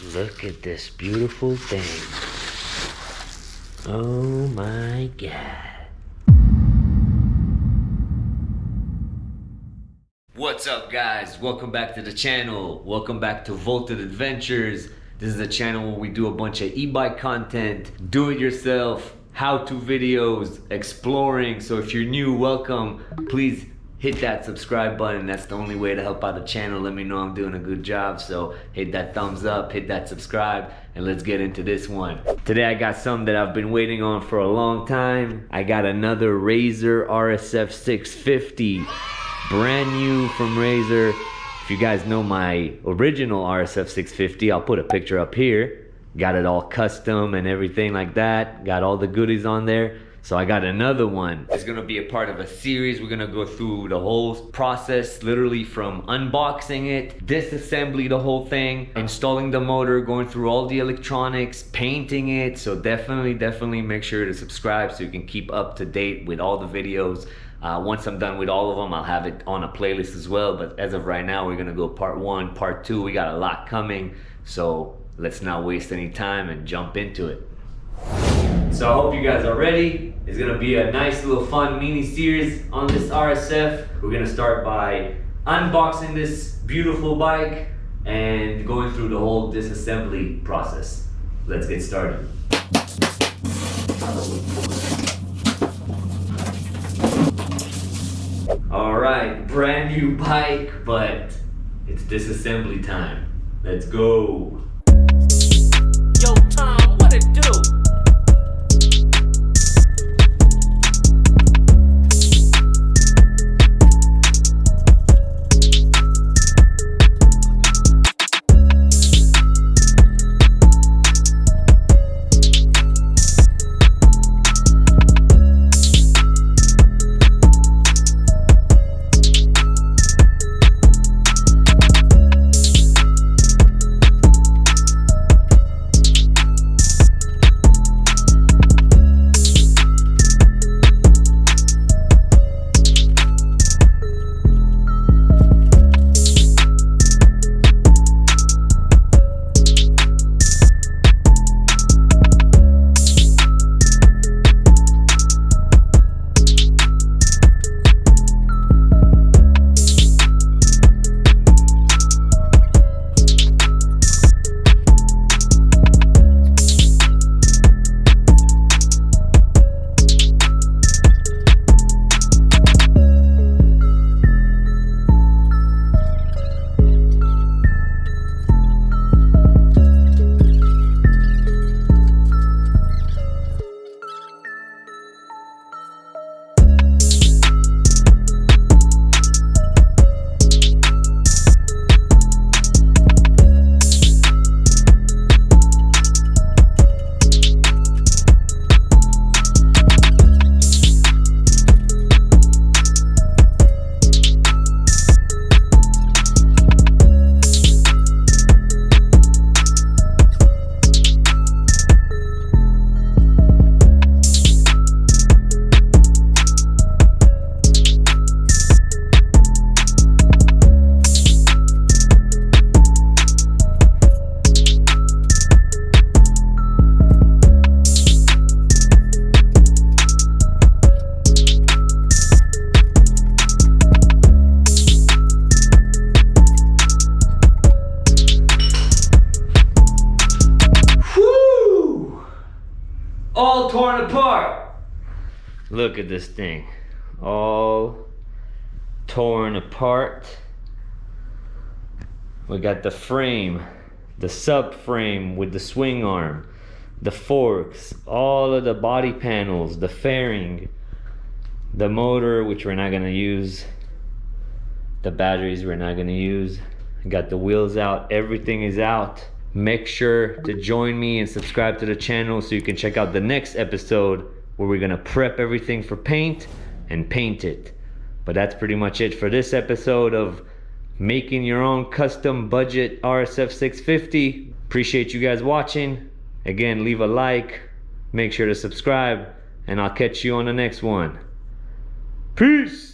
Look at this beautiful thing. Oh my God. What's up guys? Welcome back to the channel. Welcome back to Vaulted Adventures. This is a channel where we do a bunch of e-bike content, do-it-yourself, how-to videos, exploring. So if you're new, welcome. Please hit that subscribe button. That's the only way to help out the channel. Let me know I'm doing a good job. So hit that thumbs up, hit that subscribe, and let's get into this one. Today I got something that I've been waiting on for a long time. I got another Razor RSF650, brand new from Razor. If you guys know my original RSF650, I'll put a picture up here. Got it all custom and everything like that. Got all the goodies on there. So I got another one. It's gonna be a part of a series. We're gonna go through the whole process, literally from unboxing it, disassembly the whole thing, installing the motor, going through all the electronics, painting it. So definitely make sure to subscribe so you can keep up to date with all the videos. Once I'm done with all of them, I'll have it on a playlist as well. But as of right now, we're gonna go part 1, part 2. We got a lot coming. So let's not waste any time and jump into it. So I hope you guys are ready. It's gonna be a nice little fun mini series on this RSF. We're gonna start by unboxing this beautiful bike and going through the whole disassembly process. Let's get started. All right, brand new bike, but it's disassembly time. Let's go. Yo, Tom, what it do? All torn apart. Look at this thing. All torn apart. We got the frame, the subframe with the swing arm, the forks, all of the body panels, the fairing, the motor, which we're not gonna use, the batteries we're not gonna use. Got the wheels out, everything is out. Make sure to join me and subscribe to the channel so you can check out the next episode where we're gonna prep everything for paint and paint it. But that's pretty much it for this episode of making your own custom budget RSF 650. Appreciate you guys watching. Again, leave a like, make sure to subscribe, and I'll catch you on the next one. Peace!